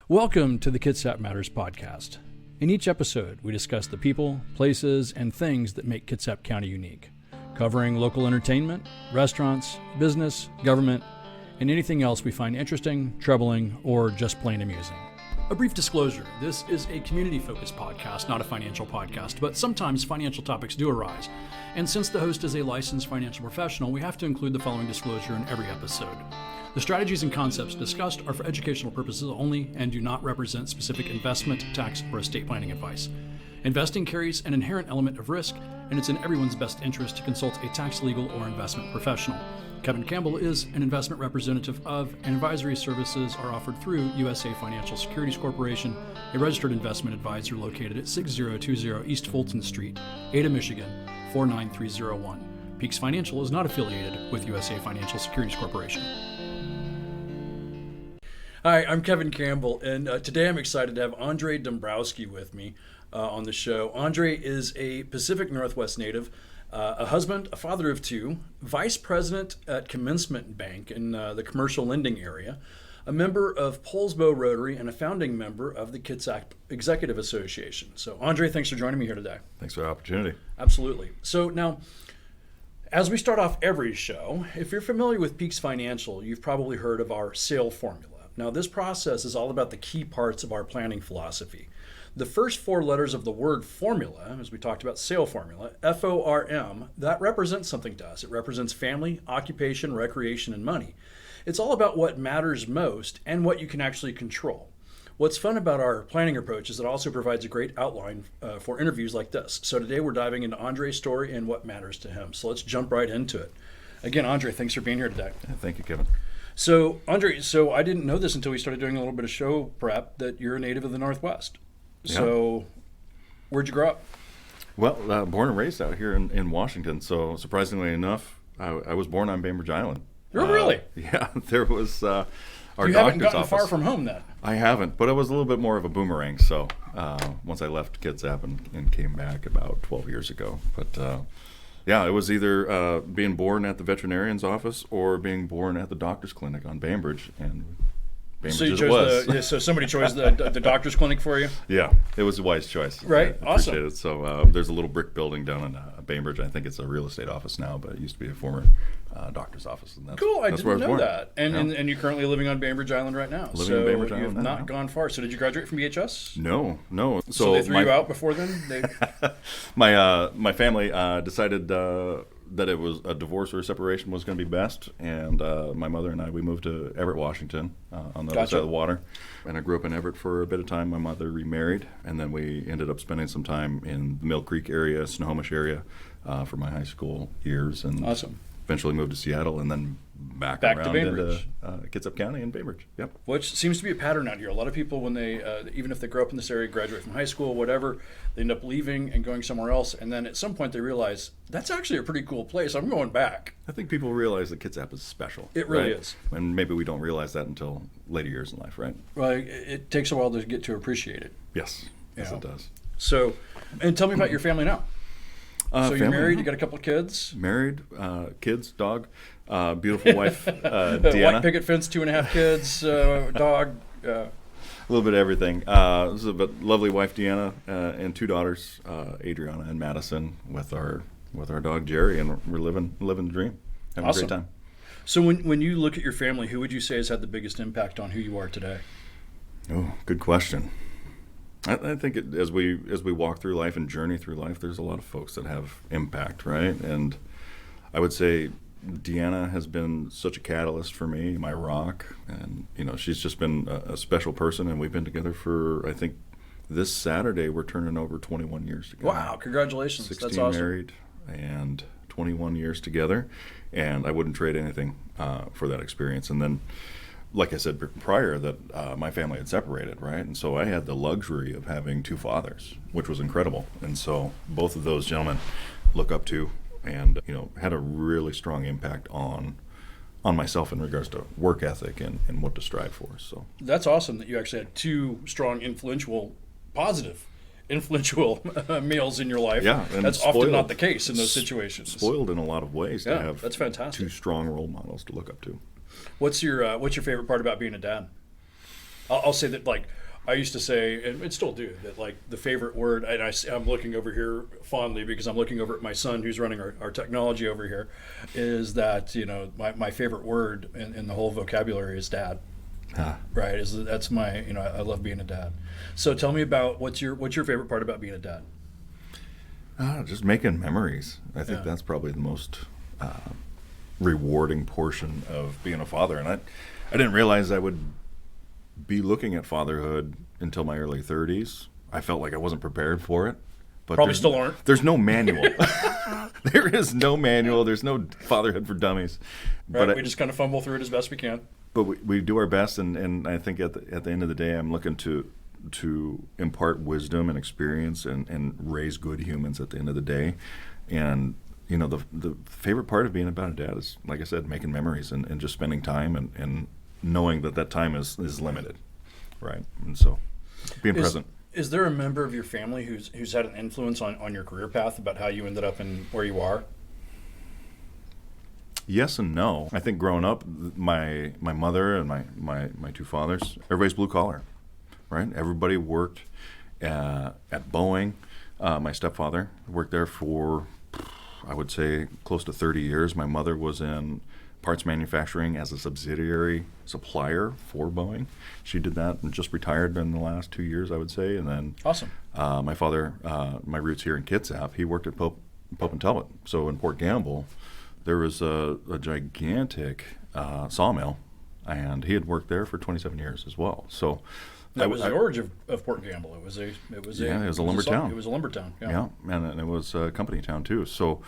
Welcome to the Kitsap Matters podcast. In each episode, we discuss the people, places, and things that make Kitsap County unique, covering local entertainment, restaurants, business, government, and anything else we find interesting, troubling, or just plain amusing. A brief disclosure, this is a community-focused podcast, not a financial podcast, but sometimes financial topics do arise. And since the host is a licensed financial professional, we have to include the following disclosure in every episode. The strategies and concepts discussed are for educational purposes only and do not represent specific investment, tax, or estate planning advice. Investing carries an inherent element of risk, and it's in everyone's best interest to consult a tax, legal, or investment professional. Kevin Campbell is an investment representative of, and advisory services are offered through USA Financial Securities Corporation, a registered investment advisor located at 6020 East Fulton Street, Ada, Michigan, 49301. Peaks Financial is not affiliated with USA Financial Securities Corporation. Hi, I'm Kevin Campbell, and today I'm excited to have Andrey Dombrowski with me on the show. Andrey is a Pacific Northwest native, a husband, a father of two, vice president at Commencement Bank in the commercial lending area, a member of Polsbo Rotary, and a founding member of the Kitsap Executive Association. So, Andrey, thanks for joining me here today. Thanks for the opportunity. Absolutely. So now, as we start off every show, if you're familiar with Peaks Financial, you've probably heard of our SAIL formula. Now, this process is all about the key parts of our planning philosophy. The first four letters of the word formula, as we talked about SAIL formula, F-O-R-M, that represents something to us. It represents family, occupation, recreation, and money. It's all about what matters most and what you can actually control. What's fun about our planning approach is it also provides a great outline for interviews like this. So today we're diving into Andrey's story and what matters to him. So let's jump right into it. Again, Andrey, thanks for being here today. Thank you, Kevin. So, Andrey, I didn't know this until we started doing a little bit of show prep, that you're a native of the Northwest. Yeah. So, where'd you grow up? Well, born and raised out here in Washington. So, surprisingly enough, I was born on Bainbridge Island. Oh, really? Yeah, there was our you doctor's haven't gotten office. far from home then? I haven't, but it was a little bit more of a boomerang. So, once I left Kitsap and came back about 12 years ago. But yeah, it was either being born at the veterinarian's office or being born at the doctor's clinic on Bainbridge, and Bainbridge So you was. so somebody chose the doctor's clinic for you? Yeah, it was a wise choice. Right, I awesome. appreciate it. So there's a little brick building down in Bainbridge. I think it's a real estate office now, but it used to be a former doctor's office. And Cool, I that's where didn't was know born. that. And you're currently living on Bainbridge Island right now. Living on Bainbridge Island you've now, not yeah. gone far. So did you graduate from BHS? No. So they threw you out before then? My family decided that it was a divorce or a separation was going to be best, and my mother and I, we moved to Everett, Washington, on the other side of the water. And I grew up in Everett for a bit of time. My mother remarried, and then we ended up spending some time in the Mill Creek area, Snohomish area, for my high school years, and Awesome. eventually moved to Seattle, and then back to around Bainbridge. into Kitsap County and Bainbridge. Yep. Which seems to be a pattern out here. A lot of people, when they, even if they grow up in this area, graduate from high school, whatever, they end up leaving and going somewhere else. And then at some point they realize, that's actually a pretty cool place. I'm going back. I think people realize that Kitsap is special. It really right? is. And maybe we don't realize that until later years in life, right? Well, it takes a while to get to appreciate it. Yes. Yes, know. it does. So, and tell me about your family now. So you're family, married, you got a couple of kids. Married, kids, dog, beautiful wife, Deanna. White picket fence, 2.5 kids, dog. A little bit of everything. This is a lovely wife, Deanna, and two daughters, Adriana and Madison, with our dog Jerry, and we're living the dream, having Awesome. a great time. So when you look at your family, who would you say has had the biggest impact on who you are today? Oh, good question. I think as we walk through life and journey through life, there's a lot of folks that have impact, right? And I would say Deanna has been such a catalyst for me, my rock, and she's just been a special person, and we've been together for, I think, this Saturday we're turning over 21 years together. Wow, congratulations. 16 That's awesome. married and 21 years together, and I wouldn't trade anything for that experience. And then, like I said prior, that my family had separated, right? And so I had the luxury of having two fathers, which was incredible. And so both of those gentlemen look up to and, had a really strong impact on myself in regards to work ethic and what to strive for. So That's awesome that you actually had two strong, positive, influential males in your life. Yeah, and that's spoiled. often not the case in those situations. Spoiled in a lot of ways to have that's fantastic. two strong role models to look up to. What's your favorite part about being a dad? I'll say that, like, I used to say, and still do, that, like, the favorite word, and I'm looking over here fondly because I'm looking over at my son who's running our technology over here, is that, my favorite word in the whole vocabulary is dad. Right? That's my, I love being a dad. So tell me about what's your favorite part about being a dad? Just making memories. I think that's probably the most rewarding portion of being a father. And I didn't realize I would be looking at fatherhood until my early 30s. I felt like I wasn't prepared for it. But probably still aren't. There's no manual. There is no manual. There's no fatherhood for dummies. Right, but we just kind of fumble through it as best we can. But we do our best, and I think at the end of the day, I'm looking to impart wisdom and experience and raise good humans at the end of the day. And the favorite part of being about a dad is, like I said, making memories and just spending time and knowing that time is limited, right? And so being present. Is there a member of your family who's had an influence on your career path about how you ended up in where you are? Yes and no. I think growing up, my mother and my two fathers, everybody's blue collar, right? Everybody worked at Boeing. My stepfather worked there for, I would say, close to 30 years. My mother was in parts manufacturing as a subsidiary supplier for Boeing. She did that and just retired in the last 2 years, I would say. And then awesome. My father, my roots here in Kitsap, he worked at Pope and Talbot. So in Port Gamble, there was a gigantic sawmill, and he had worked there for 27 years as well. So that was the origin of Port Gamble. It was a lumber town. It was a lumber town. Yeah, and it was a company town too. So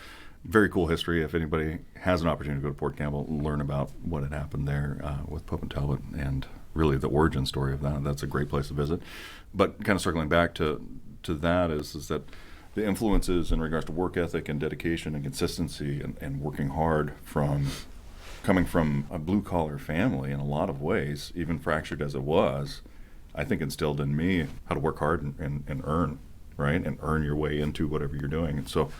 very cool history. If anybody has an opportunity to go to Port Gamble, learn about what had happened there with Pope and Talbot and really the origin story of that. That's a great place to visit. But kind of circling back to that is that the influences in regards to work ethic and dedication and consistency and working hard coming from a blue-collar family in a lot of ways, even fractured as it was, I think instilled in me how to work hard and earn, right? And earn your way into whatever you're doing. And so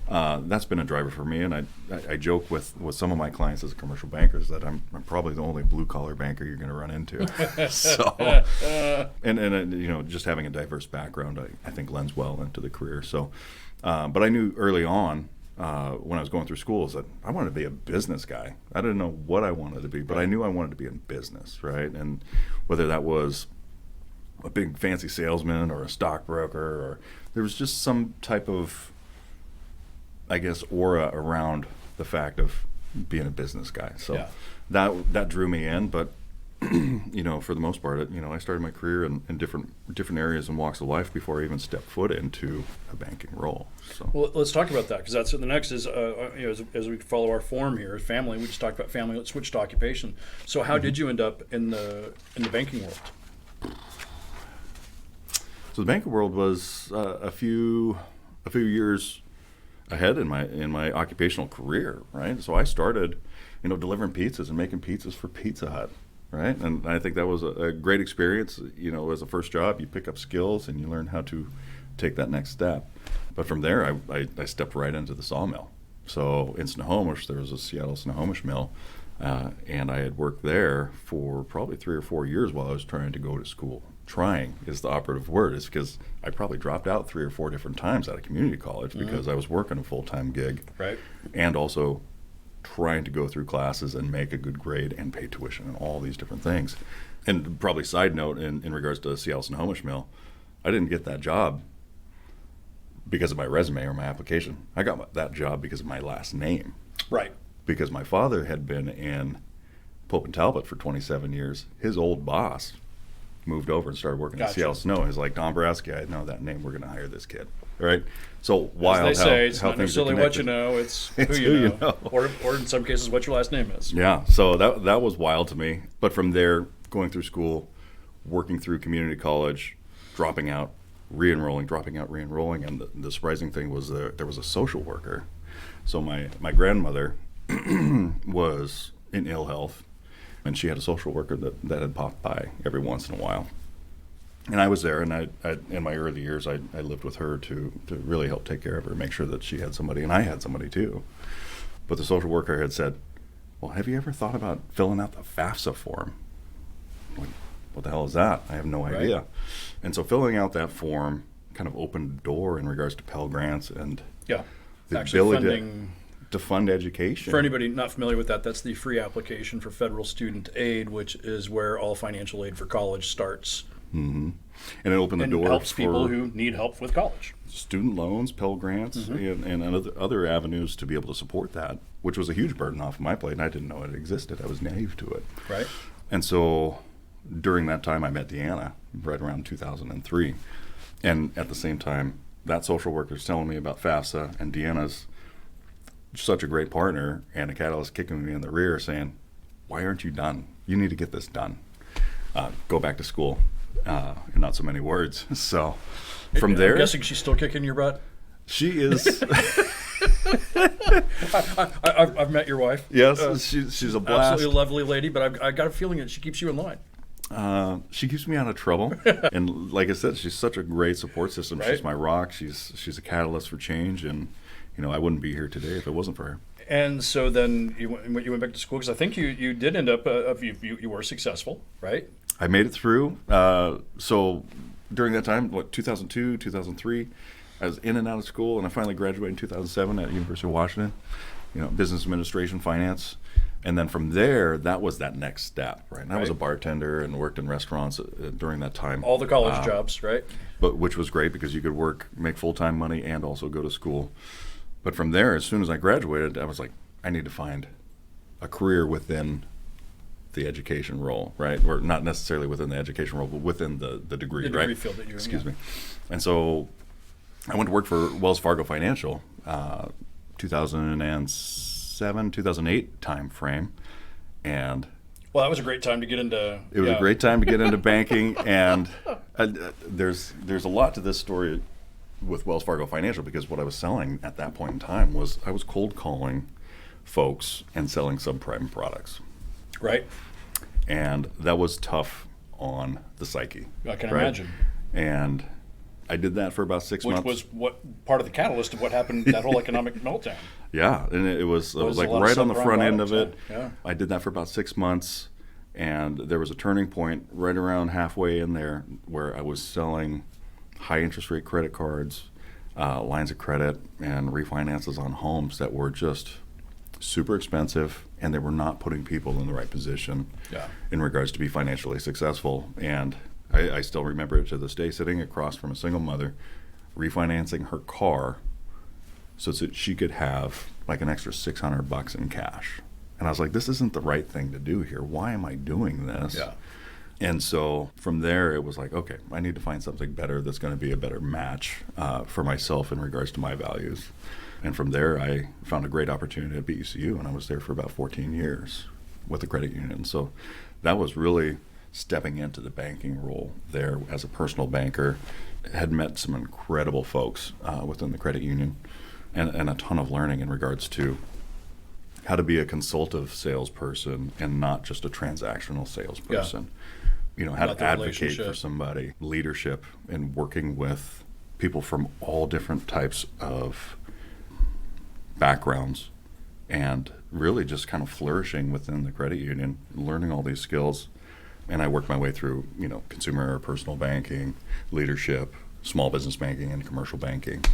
that's been a driver for me. And I joke with some of my clients as commercial bankers that I'm probably the only blue-collar banker you're going to run into. So, and just having a diverse background, I think lends well into the career. So, but I knew early on when I was going through school is that I wanted to be a business guy. I didn't know what I wanted to be, but I knew I wanted to be in business, right? And whether that was a big fancy salesman or a stockbroker, or there was just some type of, I guess, aura around the fact of being a business guy. So that drew me in. But for the most part, I started my career in different areas and walks of life before I even stepped foot into a banking role. So let's talk about that, because that's the next is as we follow our form here, family. We just talked about family. Let's switch to occupation. So how did you end up in the banking world? So the banking world was a few years ahead in my occupational career, right? So I started, delivering pizzas and making pizzas for Pizza Hut, right? And I think that was a great experience. As a first job, you pick up skills and you learn how to take that next step. But from there, I stepped right into the sawmill. So in Snohomish, there was a Seattle Snohomish mill, and I had worked there for probably 3 or 4 years while I was trying to go to school. Trying is the operative word, is because I probably dropped out 3 or 4 different times out of community college because I was working a full-time gig, right, and also trying to go through classes and make a good grade and pay tuition and all these different things. And probably side note in regards to Seattle Snohomish Mill, I didn't get that job because of my resume or my application. I got that job because of my last name. Right. Because my father had been in Pope and Talbot for 27 years. His old boss moved over and started working at Seattle Snow. He's like, Dombrowski, I know that name. We're going to hire this kid. Right? So wild. As they say, it's not necessarily what you know, it's who you know. Or in some cases, what your last name is. Yeah. So that was wild to me. But from there, going through school, working through community college, dropping out, re-enrolling, dropping out, re-enrolling. And the surprising thing was there was a social worker. So my grandmother was in ill health, and she had a social worker that had popped by every once in a while. And I was there, and I in my early years, I lived with her to really help take care of her, make sure that she had somebody, and I had somebody too. But the social worker had said, well, have you ever thought about filling out the FAFSA form? I'm like, what the hell is that? I have no idea. Right. And so filling out that form kind of opened the door in regards to Pell Grants and Yeah. the Actually ability funding, to fund education. for anybody not familiar with that, that's the free application for federal student aid, which is where all financial aid for college starts. And it opened the And door helps for people who need help with college. student loans, Pell Grants, and other avenues to be able to support that, which was a huge burden off of my plate, and I didn't know it existed. I was naive to it. Right. And so during that time, I met Deanna right around 2003. And at the same time, that social worker's telling me about FAFSA, and Deanna's such a great partner and a catalyst kicking me in the rear saying, why aren't you done? You need to get this done. Go back to school, in not so many words. So from there... I'm guessing she's still kicking your butt? She is... I've met your wife. Yes, she's a blast. Absolutely lovely lady, but I got a feeling that she keeps you in line. She keeps me out of trouble, and like I said, she's such a great support system. Right. She's my rock. She's a catalyst for change, and I wouldn't be here today if it wasn't for her. And so then you went back to school, because I think you did end up you were successful, right? I made it through. So during that time, 2002, 2003, I was in and out of school, and I finally graduated in 2007 at University of Washington. Business administration, finance. And then from there, that was that next step, right? And I was a bartender and worked in restaurants during that time. All the college jobs, right? But which was great because you could work, make full-time money, and also go to school. But from there, as soon as I graduated, I was like, I need to find a career within the education role, right? Or not necessarily within the education role, but within the degree, The right? degree field that you're in. Excuse me. And so I went to work for Wells Fargo Financial, 2007, 2008 time frame. And well, that was a great time to get into... it was a great time to get into banking. And there's a lot to this story with Wells Fargo Financial, because what I was selling at that point in time was I was cold calling folks and selling subprime products. Right. And that was tough on the psyche. I can right? imagine. And I did that for about 6 months. Which was what part of the catalyst of what happened, that whole economic meltdown. Yeah, and it was like a lot right of on the front end of it. Yeah. I did that for about 6 months, and there was a turning point right around halfway in there where I was selling high interest rate credit cards, lines of credit, and refinances on homes that were just super expensive, and they were not putting people in the right position in regards to be financially successful. And I still remember it to this day, sitting across from a single mother, refinancing her car so that she could have like an extra $600 in cash. And I was like, this isn't the right thing to do here. Why am I doing this? Yeah. And so from there, it was like, okay, I need to find something better that's going to be a better match for myself in regards to my values. And from there, I found a great opportunity at BUCU, and I was there for about 14 years with the credit union. So that was really stepping into the banking role there as a personal banker. Had met some incredible folks within the credit union, and a ton of learning in regards to how to be a consultative salesperson and not just a transactional salesperson. How About to the advocate relationship. for somebody, leadership, and working with people from all different types of backgrounds, and really just kind of flourishing within the credit union, learning all these skills. And I worked my way through, consumer or personal banking, leadership, small business banking, and commercial banking.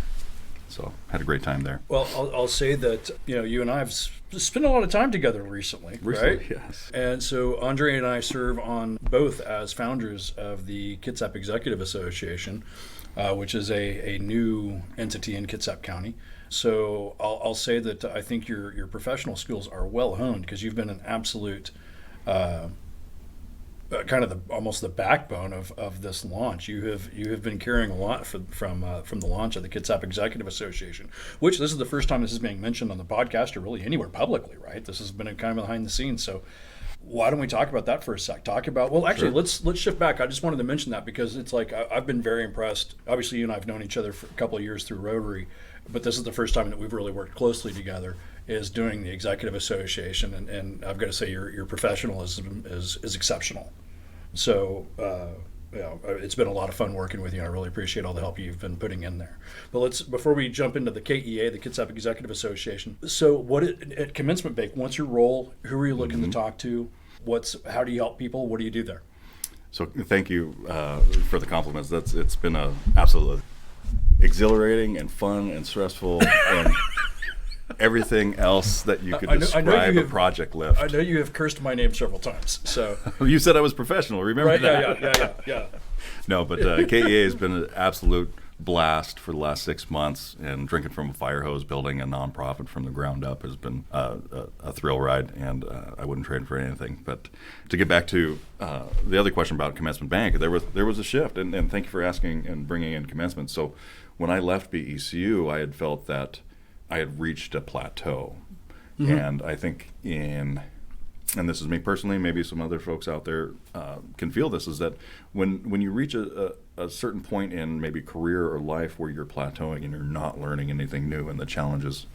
So had a great time there. Well, I'll say that you and I have spent a lot of time together recently, right? Yes. And so Andrey and I serve on both as founders of the Kitsap Executive Association, which is a new entity in Kitsap County. So I'll say that I think your professional skills are well honed, because you've been an absolute kind of almost the backbone of this launch. You have been carrying a lot from the launch of the Kitsap Executive Association, which this is the first time this is being mentioned on the podcast or really anywhere publicly, right? This has been a kind of behind the scenes. So why don't we talk about that for a sec? Actually, let's shift back. I just wanted to mention that because it's like I've been very impressed. Obviously, you and I have known each other for a couple of years through Rotary, but this is the first time that we've really worked closely together, is doing the Executive Association, and I've got to say your professionalism is exceptional. So it's been a lot of fun working with you. I really appreciate all the help you've been putting in there. But before we jump into the KEA, the Kitsap Executive Association. So at Commencement Bank, what's your role? Who are you looking to talk to? How do you help people? What do you do there? So thank you for the compliments. It's been a absolutely exhilarating and fun and stressful and everything else that you could describe a project lift. I know you have cursed my name several times. So you said I was professional. Remember right? that? Yeah. No, but KEA has been an absolute blast for the last 6 months, and drinking from a fire hose, building a nonprofit from the ground up has been a thrill ride, and I wouldn't trade it for anything. But to get back to the other question about Commencement Bank, there was a shift, and thank you for asking and bringing in Commencement. So when I left BECU, I had felt that I had reached a plateau, and I think and this is me personally, maybe some other folks out there can feel this, is that when you reach a certain point in maybe career or life where you're plateauing and you're not learning anything new and the challenges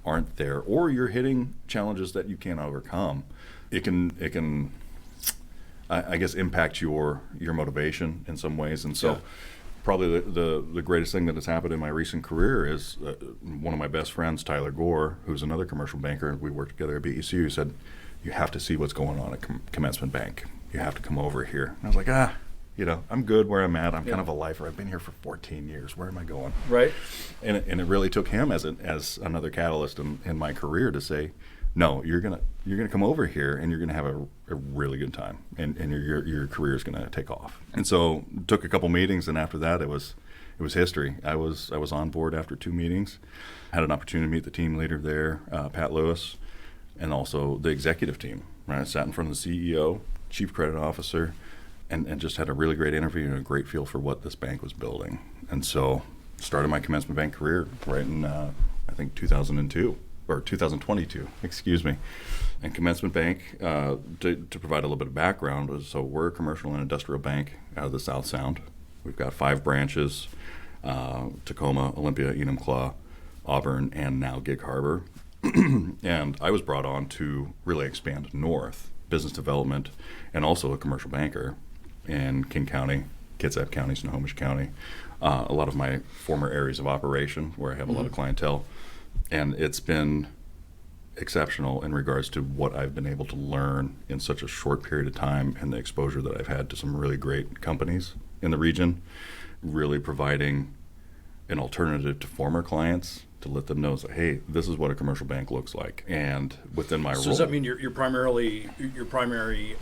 aren't there, or you're hitting challenges that you can't overcome, it can I guess impact your motivation in some ways. And so probably the greatest thing that has happened in my recent career is one of my best friends, Tyler Gore, who's another commercial banker, we worked together at BECU, said, you have to see what's going on at Commencement Bank. You have to come over here. And I was like, I'm good where I'm at. I'm kind of a lifer. I've been here for 14 years. Where am I going? Right. And it really took him as another catalyst in my career to say, no, you're gonna come over here and you're gonna have a really good time, and your career is gonna take off. And so took a couple meetings, and after that it was history. I was on board after 2 meetings. Had an opportunity to meet the team leader there, Pat Lewis, and also the executive team. Right, I sat in front of the CEO, chief credit officer, and just had a really great interview and a great feel for what this bank was building. And so started my Commencement Bank career right in I think 2002 or 2022, excuse me. And Commencement Bank, to provide a little bit of background, so we're a commercial and industrial bank out of the South Sound. We've got 5 branches: Tacoma, Olympia, Enumclaw, Auburn, and now Gig Harbor. And I was brought on to really expand north, business development, and also a commercial banker in King County, Kitsap County, Snohomish County, a lot of my former areas of operation where I have a lot of clientele. And it's been exceptional in regards to what I've been able to learn in such a short period of time, and the exposure that I've had to some really great companies in the region, really providing an alternative to former clients to let them know, hey, this is what a commercial bank looks like. And within my role. So does that mean your primary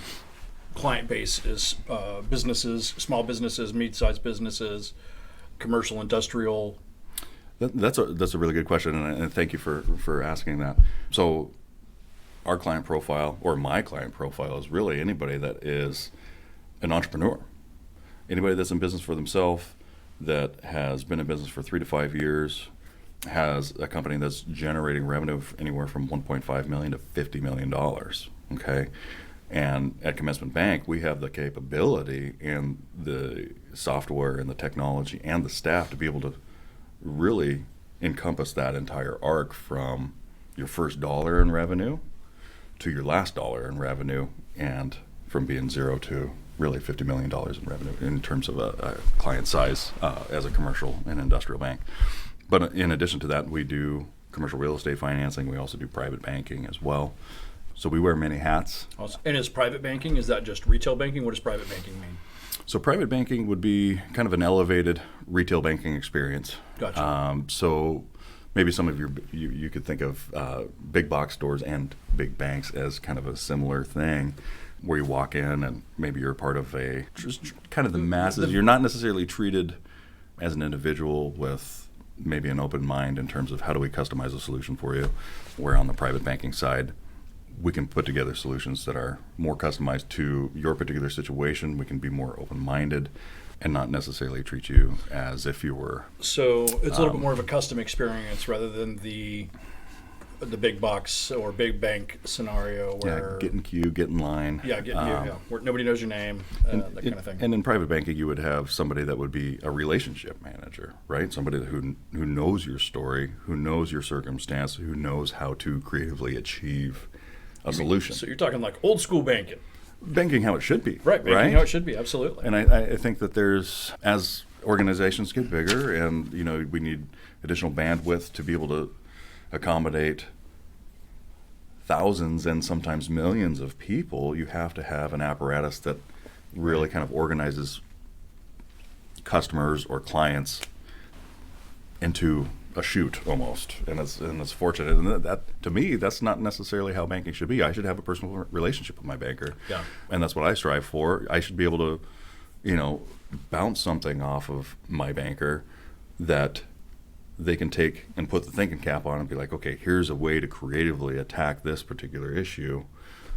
client base is businesses, small businesses, mid-sized businesses, commercial, industrial? That's a really good question, and thank you for asking that. So our client profile, or my client profile, is really anybody that is an entrepreneur, anybody that's in business for themselves, that has been in business for 3 to 5 years, has a company that's generating revenue of anywhere from $1.5 million to $50 million. Okay, and at Commencement Bank, we have the capability and the software and the technology and the staff to be able to really encompass that entire arc from your first dollar in revenue to your last dollar in revenue, and from being 0 to really $50 million in revenue in terms of a client size as a commercial and industrial bank. But in addition to that, we do commercial real estate financing. We also do private banking as well. So we wear many hats. Awesome. And is private banking, is that just retail banking? What does private banking mean? So private banking would be kind of an elevated retail banking experience. Gotcha. So maybe some of you could think of big box stores and big banks as kind of a similar thing, where you walk in and maybe you're a part of just kind of the masses. You're not necessarily treated as an individual with maybe an open mind in terms of how do we customize a solution for you, where on the private banking side, we can put together solutions that are more customized to your particular situation. We can be more open-minded and not necessarily treat you as if you were. So it's a little bit more of a custom experience rather than the big box or big bank scenario where get in queue, get in line. Where nobody knows your name, that kind of thing. And in private banking, you would have somebody that would be a relationship manager, right? Somebody who knows your story, who knows your circumstance, who knows how to creatively achieve a solution. So you're talking like old school banking. Banking how it should be. Right, banking how it should be, absolutely. And I think that as organizations get bigger and, we need additional bandwidth to be able to accommodate thousands and sometimes millions of people, you have to have an apparatus that really kind of organizes customers or clients into a chute almost, and it's fortunate. And that to me, that's not necessarily how banking should be. I should have a personal relationship with my banker, and that's what I strive for. I should be able to, bounce something off of my banker that they can take and put the thinking cap on and be like, okay, here's a way to creatively attack this particular issue.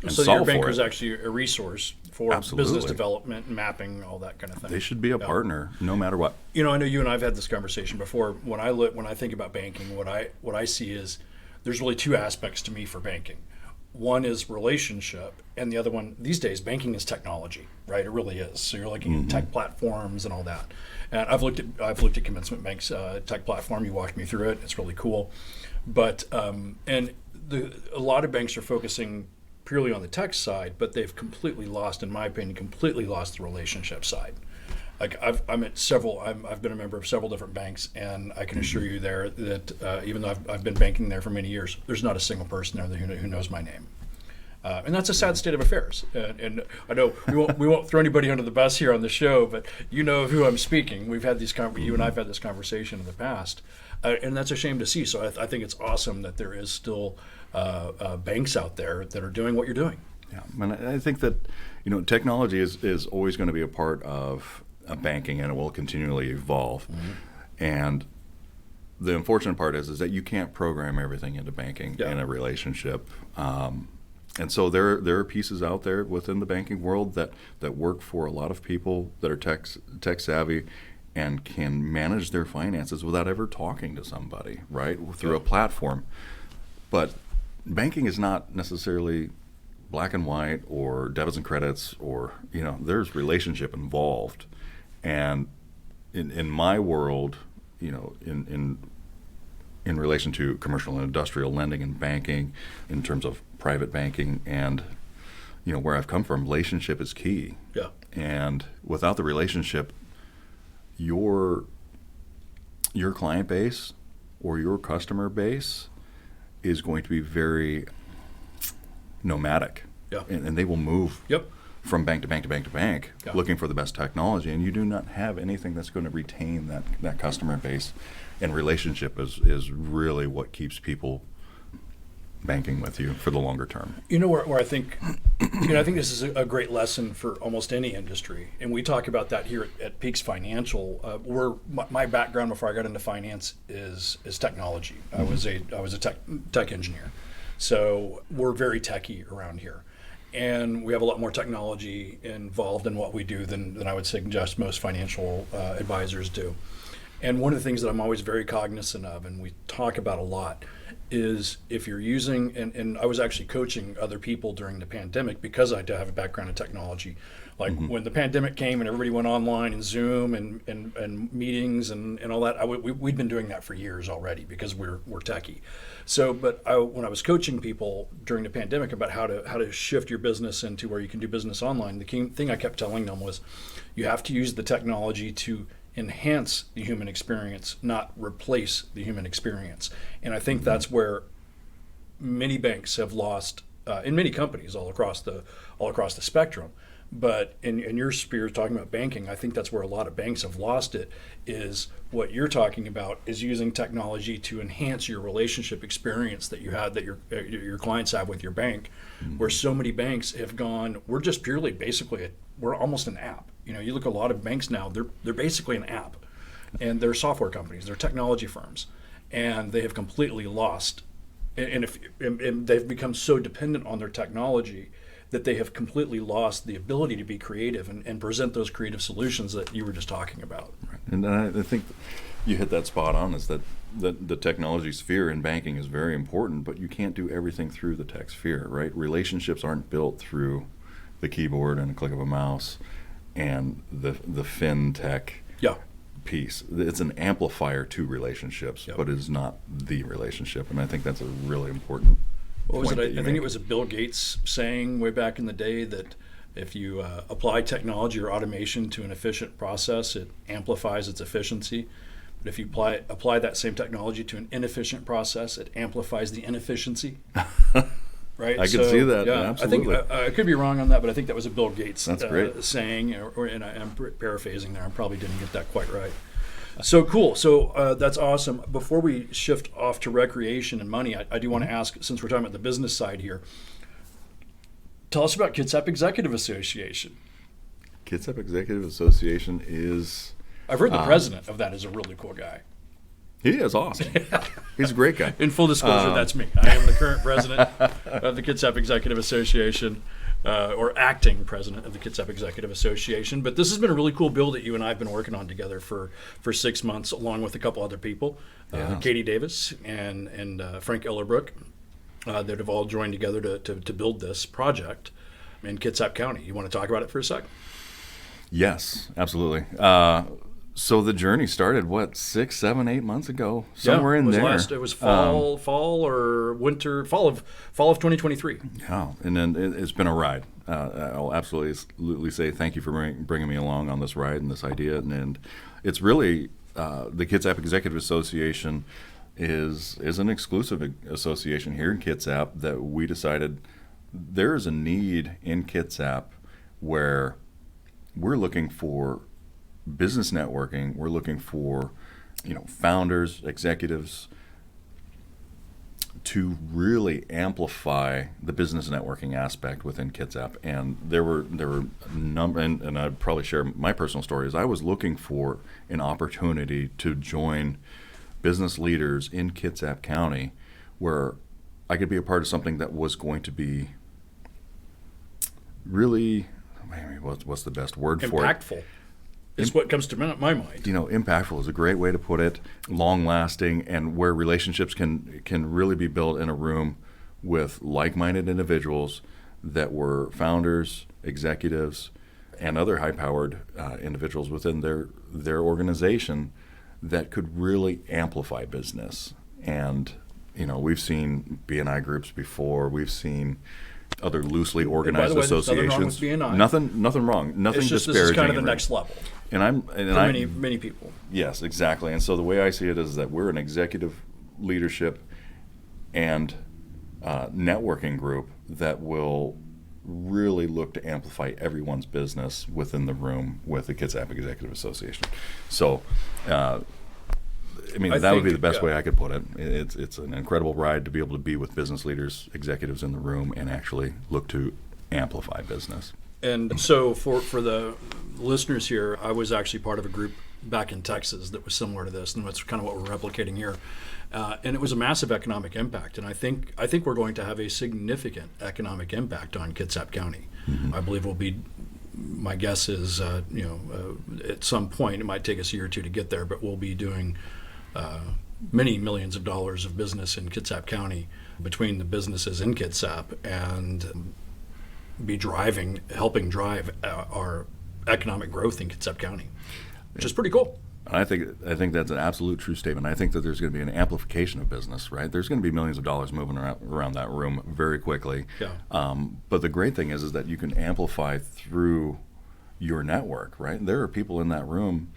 So your banker is actually a resource for business development, mapping, all that kind of thing. They should be a partner, no matter what. I know you and I have had this conversation before. When I think about banking, what I see is there's really two aspects to me for banking. One is relationship, and the other one, these days, banking is technology, right? It really is. So you're looking at tech platforms and all that. And I've looked at Commencement Bank's tech platform. You walked me through it. It's really cool. But a lot of banks are focusing purely on the tech side, but they've completely lost, in my opinion, the relationship side. Like I've been a member of several different banks, and I can assure you there that even though I've been banking there for many years, there's not a single person there who knows my name. And that's a sad state of affairs. And I know we won't throw anybody under the bus here on the show, but you know of who I'm speaking. We've had you and I've had this conversation in the past, and that's a shame to see. So I think it's awesome that there is still banks out there that are doing what you're doing. Yeah, and I think that technology is always going to be a part of banking, and it will continually evolve. And the unfortunate part is that you can't program everything into banking in a relationship. And so there are pieces out there within the banking world that work for a lot of people that are tech savvy and can manage their finances without ever talking to somebody, right, through a platform. But banking is not necessarily black and white or debits and credits, or there's relationship involved. And in my world, in relation to commercial and industrial lending and banking, in terms of private banking, and where I've come from, relationship is key. Yeah. And without the relationship, your client base or your customer base is going to be very nomadic. Yeah. And they will move. Yep. From bank to bank to bank to bank, looking for the best technology, and you do not have anything that's going to retain that customer base. And relationship is really what keeps people banking with you for the longer term. Where I think, I think this is a great lesson for almost any industry, and we talk about that here at Peaks Financial. My background before I got into finance is technology. I was a tech engineer, so we're very techy around here. And we have a lot more technology involved in what we do than I would suggest most financial advisors do. And one of the things that I'm always very cognizant of, and we talk about a lot, is if you're using, and I was actually coaching other people during the pandemic because I do have a background in technology. Like when the pandemic came and everybody went online and Zoom and meetings and all that, we'd been doing that for years already because we're techie. So, but when I was coaching people during the pandemic about how to shift your business into where you can do business online, the key thing I kept telling them was you have to use the technology to enhance the human experience, not replace the human experience. And I think that's where many banks have lost, in many companies all across the spectrum. But in your sphere, talking about banking, I think that's where a lot of banks have lost it, is what you're talking about is using technology to enhance your relationship experience that you had, that your clients have with your bank, where so many banks have gone, we're just purely basically, we're almost an app. You look at a lot of banks now, they're basically an app. And they're software companies, they're technology firms. And they have completely lost, and they've become so dependent on their technology that they have completely lost the ability to be creative and present those creative solutions that you were just talking about. Right. And I think you hit that spot on, is that the technology sphere in banking is very important, but you can't do everything through the tech sphere, right? Relationships aren't built through the keyboard and a click of a mouse and the fintech piece. It's an amplifier to relationships, but it is not the relationship. And I think that's a really important What was it? I think it was a Bill Gates saying way back in the day that if you apply technology or automation to an efficient process, it amplifies its efficiency. But if you apply that same technology to an inefficient process, it amplifies the inefficiency. right? I could see that. Yeah, Absolutely. I think I could be wrong on that, but I think that was a Bill Gates That's great. saying, and I'm paraphrasing there. I probably didn't get that quite right. So cool. So that's awesome. Before we shift off to recreation and money, I do want to ask, since we're talking about the business side here, tell us about Kitsap Executive Association. Kitsap Executive Association is... I've heard the president of that is a really cool guy. He is awesome. He's a great guy. In full disclosure, that's me. I am the current president of the Kitsap Executive Association, or acting president of the Kitsap Executive Association. But this has been a really cool bill that you and I have been working on together for 6 months, along with a couple other people, Katie Davis and Frank Ellerbrook, that have all joined together to build this project in Kitsap County. You want to talk about it for a sec? Yes, absolutely. So the journey started, 6, 7, 8 months ago, somewhere in there. It was fall or winter, fall of 2023. Yeah, and then it's been a ride. I'll absolutely say thank you for bringing me along on this ride and this idea. And it's really the Kitsap Executive Association is an exclusive association here in Kitsap that we decided there is a need in Kitsap where we're looking for business networking. We're looking for, founders, executives to really amplify the business networking aspect within Kitsap. And there were a number, and I'd probably share my personal story, is I was looking for an opportunity to join business leaders in Kitsap County where I could be a part of something that was going to be really, what's the best word for it? Impactful. Is what comes to my mind. Impactful is a great way to put it. Long-lasting, and where relationships can really be built in a room with like-minded individuals that were founders, executives, and other high-powered individuals within their organization that could really amplify business. And we've seen B&I groups before. We've seen other loosely organized associations. Nothing wrong. Nothing disparaging. This is kind of the next level. Many people. Yes, exactly. And so the way I see it is that we're an executive leadership and networking group that will really look to amplify everyone's business within the room with the Kitsap Executive Association. So, that would be the best way I could put it. It's an incredible ride to be able to be with business leaders, executives in the room, and actually look to amplify business. And so for the listeners here, I was actually part of a group back in Texas that was similar to this, and that's kind of what we're replicating here. And it was a massive economic impact, and I think we're going to have a significant economic impact on Kitsap County. Mm-hmm. I believe will be. My guess is, at some point, it might take us a year or two to get there, but we'll be doing many millions of dollars of business in Kitsap County between the businesses in Kitsap and be helping drive our economic growth in Kitsap County, which is pretty cool. I think that's an absolute true statement. I think that there's going to be an amplification of business, right? There's going to be millions of dollars moving around that room very quickly. Yeah. But the great thing is that you can amplify through your network, right? There are people in that room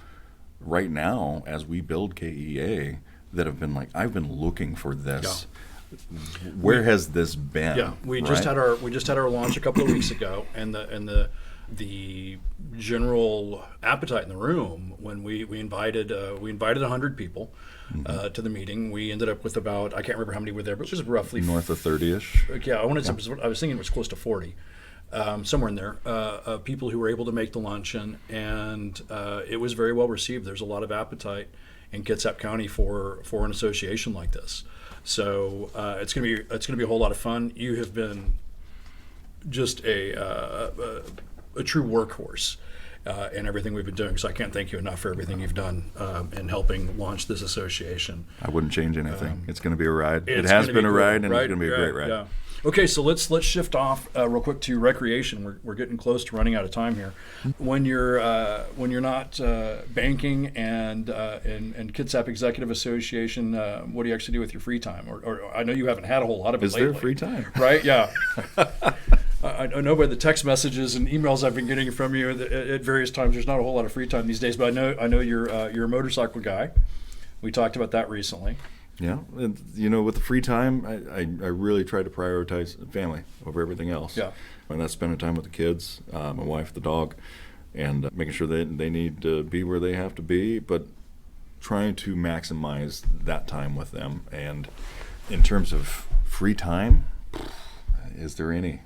right now as we build KEA that have been like, I've been looking for this. Yeah. Where has this been? Yeah, we just had our launch a couple of weeks ago, and the general appetite in the room when we invited 100 people to the meeting. We ended up with about, I can't remember how many were there, but it was roughly north of 30-ish. Yeah, I was thinking it was close to 40. Somewhere in there, people who were able to make the luncheon, and it was very well received. There's a lot of appetite in Kitsap County for an association like this. So it's gonna be a whole lot of fun. You have been just a true workhorse in everything we've been doing. So I can't thank you enough for everything you've done in helping launch this association. I wouldn't change anything. It's going to be a ride. It has been a ride, and it's going to be a great ride. Yeah. Okay, so let's shift off real quick to recreation. We're getting close to running out of time here. When you're not banking and Kitsap Executive Association, what do you actually do with your free time? Or I know you haven't had a whole lot of it lately. Is there free time? Right? Yeah. I know by the text messages and emails I've been getting from you at various times, there's not a whole lot of free time these days. But I know you're a motorcycle guy. We talked about that recently. Yeah, and, with the free time, I really try to prioritize family over everything else. Yeah. And that's spending time with the kids, my wife, the dog, and making sure that they need to be where they have to be, but trying to maximize that time with them. And in terms of free time, is there any?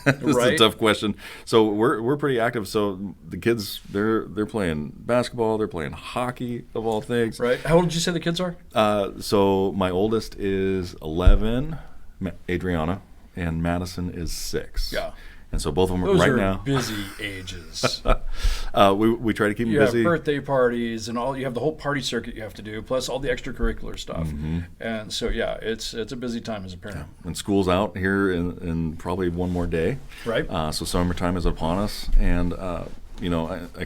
This is a tough question. So we're pretty active. So the kids, they're playing basketball, they're playing hockey of all things. Right. How old did you say the kids are? So my oldest is 11, Adriana, and Madison is 6. Yeah. And so both of them Those right are now. busy ages. We try to keep them busy. You have birthday parties and all. You have the whole party circuit you have to do, plus all the extracurricular stuff. Mm-hmm. And so it's a busy time as a parent. Yeah. And school's out here in probably one more day. Right. So summertime is upon us, and I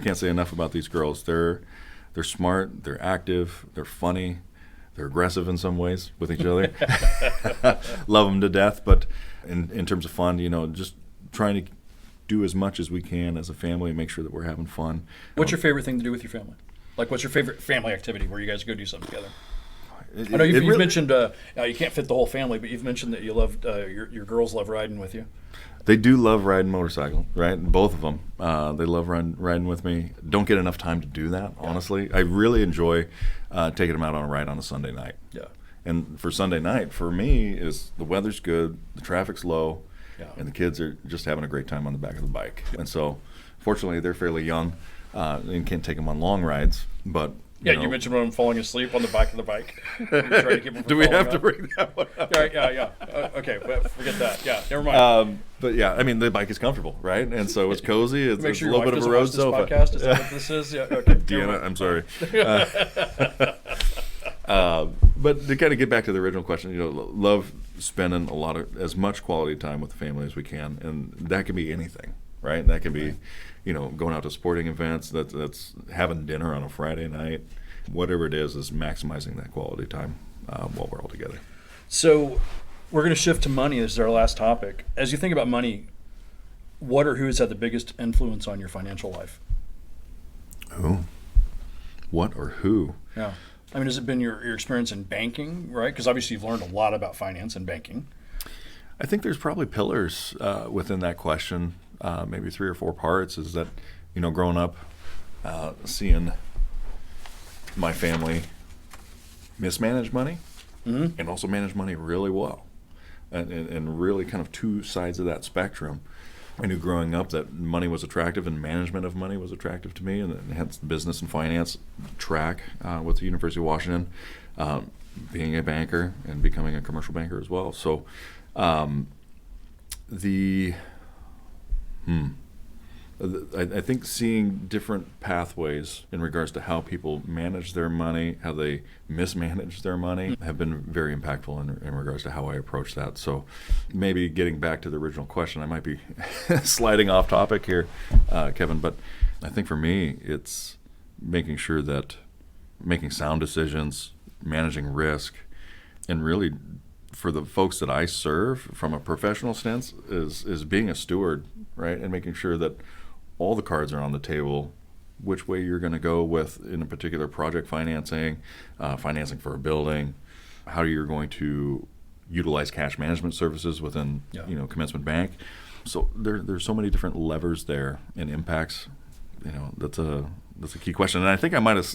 can't say enough about these girls. They're smart, they're active, they're funny, they're aggressive in some ways with each other. Love them to death, but in terms of fun, just trying to do as much as we can as a family and make sure that we're having fun. What's your favorite thing to do with your family? Like, what's your favorite family activity where you guys go do something together? I know you've mentioned you can't fit the whole family, but you've mentioned that you love your girls love riding with you. They do love riding motorcycle, right? Both of them. They love riding with me. Don't get enough time to do that, honestly. I really enjoy taking them out on a ride on a Sunday night. Yeah. And for Sunday night, for me, is the weather's good, the traffic's low, and the kids are just having a great time on the back of the bike. And so, fortunately, they're fairly young and can't take them on long rides. But you mentioned when I'm falling asleep on the back of the bike. Try to keep them from do we have up. to bring that one up? Yeah. Okay, but forget that. Yeah, never mind. But yeah, I mean, the bike is comfortable, right? And so it's cozy. It's Make sure a your little wife bit of a doesn't road watch this sofa. podcast. Is that what this is? Yeah. Okay. Deanna, I'm sorry. But to kind of get back to the original question, love spending as much quality time with the family as we can, and that can be anything, right? That can be, going out to sporting events. That's having dinner on a Friday night. Whatever it is maximizing that quality time while we're all together. So we're going to shift to money. This is our last topic. As you think about money, what or who has had the biggest influence on your financial life? Who? What or who? Yeah. I mean, has it been your experience in banking, right? Because obviously you've learned a lot about finance and banking. I think there's probably pillars within that question, maybe 3 or 4 parts. Is that, growing up, seeing my family mismanage money and also manage money really well, and really kind of 2 sides of that spectrum. I knew growing up that money was attractive and management of money was attractive to me, and hence the business and finance track with the University of Washington, being a banker and becoming a commercial banker as well. So I think seeing different pathways in regards to how people manage their money, how they mismanage their money, have been very impactful in regards to how I approach that. So maybe getting back to the original question, I might be sliding off topic here, Kevin, but I think for me, it's making sure that making sound decisions, managing risk, and really for the folks that I serve from a professional stance is being a steward, right? And making sure that all the cards are on the table, which way you're going to go with in a particular project financing, financing for a building, how you're going to utilize cash management services within Commencement Bank. So there's so many different levers there and impacts. That's a key question. And I think I might have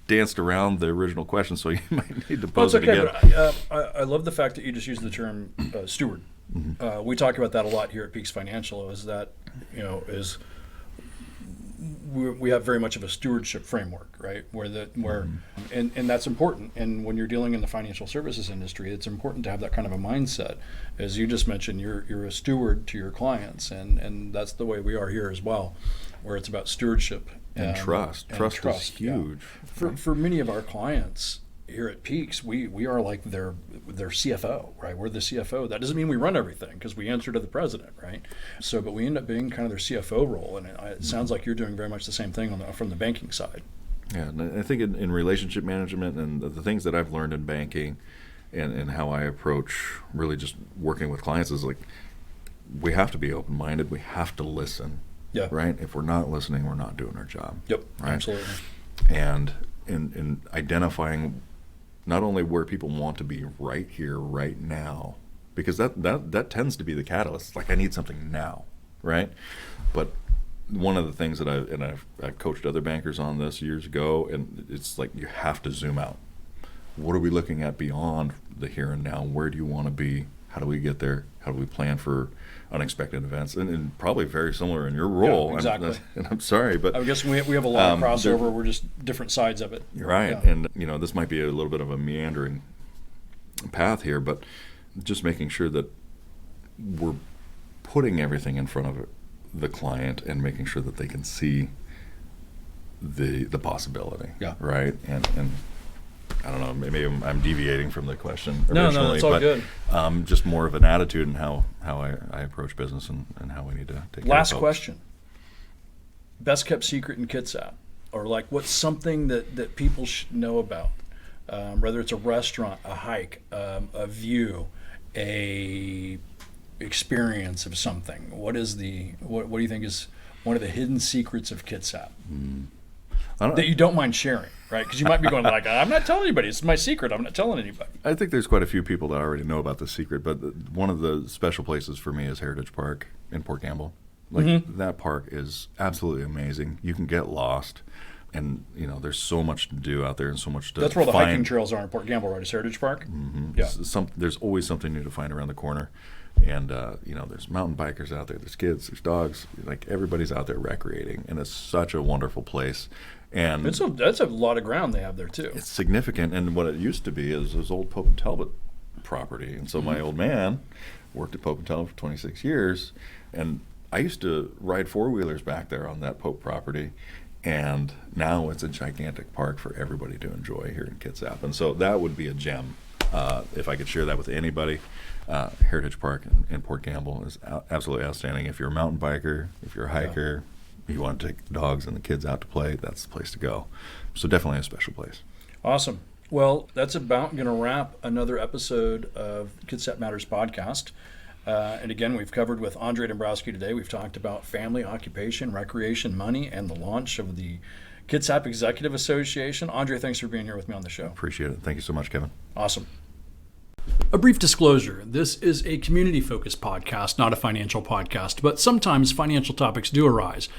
danced around the original question, so you might need to pose it again. But I love the fact that you just used the term steward. Mm-hmm. We talk about that a lot here at Peaks Financial. We have very much of a stewardship framework, right? And that's important. And when you're dealing in the financial services industry, it's important to have that kind of a mindset. As you just mentioned, you're a steward to your clients, and that's the way we are here as well, where it's about stewardship and trust. Trust is huge. Yeah. For many of our clients here at Peaks, we are like their CFO, right? We're the CFO. That doesn't mean we run everything because we answer to the president, right? So, but we end up being kind of their CFO role, and it sounds like you're doing very much the same thing from the banking side. Yeah, and I think in relationship management and the things that I've learned in banking and how I approach really just working with clients is like we have to be open-minded. We have to listen. Yeah. Right? If we're not listening, we're not doing our job. Yep. Right? Absolutely. And in identifying not only where people want to be right here, right now, because that tends to be the catalyst. It's like, I need something now, right? But one of the things that I've coached other bankers on this years ago, and it's like, you have to zoom out. What are we looking at beyond the here and now? Where do you want to be? How do we get there? How do we plan for unexpected events? And probably very similar in your role. Yeah, exactly. I'm sorry, but I guess we have a lot of crossover. We're just different sides of it. You're right. Yeah. And, this might be a little bit of a meandering path here, but just making sure that we're putting everything in front of the client and making sure that they can see the possibility. Yeah. Right. And I don't know, maybe I'm deviating from the question originally. No, it's all good. Just more of an attitude and how I approach business and how we need to take care of Last folks. question. Best kept secret in Kitsap, or like what's something that people should know about, whether it's a restaurant, a hike, a view, a experience of something. What do you think is one of the hidden secrets of Kitsap that you don't mind sharing, right? Because you might be going like, I'm not telling anybody. It's my secret. I'm not telling anybody. I think there's quite a few people that already know about the secret, but one of the special places for me is Heritage Park in Port Campbell. That park is absolutely amazing. You can get lost, and there's so much to do out there and so much to That's where the find. hiking trails are in Port Campbell, right? Is Heritage Park? Mm-hmm. Yeah. There's always something new to find around the corner. And, there's mountain bikers out there, there's kids, there's dogs, like everybody's out there recreating, and it's such a wonderful place. And that's a lot of ground they have there too. It's significant, and what it used to be is this old Pope and Talbot property. And so my old man worked at Pope and Talbot for 26 years, and I used to ride four-wheelers back there on that Pope property, and now it's a gigantic park for everybody to enjoy here in Kitsap. And so that would be a gem. If I could share that with anybody, Heritage Park in Port Campbell is absolutely outstanding. If you're a mountain biker, if you're a hiker, you want to take the dogs and the kids out to play, that's the place to go. So definitely a special place. Awesome. Well, that's about going to wrap another episode of Kitsap Matters podcast. And again, we've covered with Andrey Dombrowski today. We've talked about family, occupation, recreation, money, and the launch of the Kitsap Executive Association. Andrey, thanks for being here with me on the show. Appreciate it. Thank you so much, Kevin. Awesome. A brief disclosure. This is a community-focused podcast, not a financial podcast, but sometimes financial topics do arise.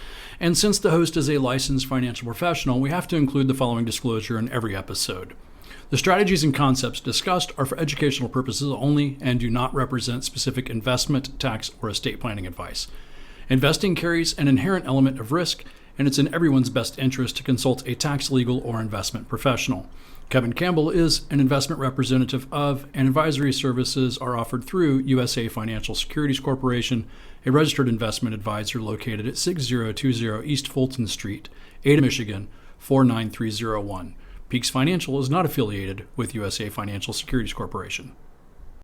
And since the host is a licensed financial professional, we have to include the following disclosure in every episode. The strategies and concepts discussed are for educational purposes only and do not represent specific investment, tax, or estate planning advice. Investing carries an inherent element of risk, and it's in everyone's best interest to consult a tax, legal, or investment professional. Kevin Campbell is an investment representative of, and advisory services are offered through USA Financial Securities Corporation, a registered investment advisor located at 6020 East Fulton Street, Ada, Michigan, 49301. Peaks Financial is not affiliated with USA Financial Securities Corporation.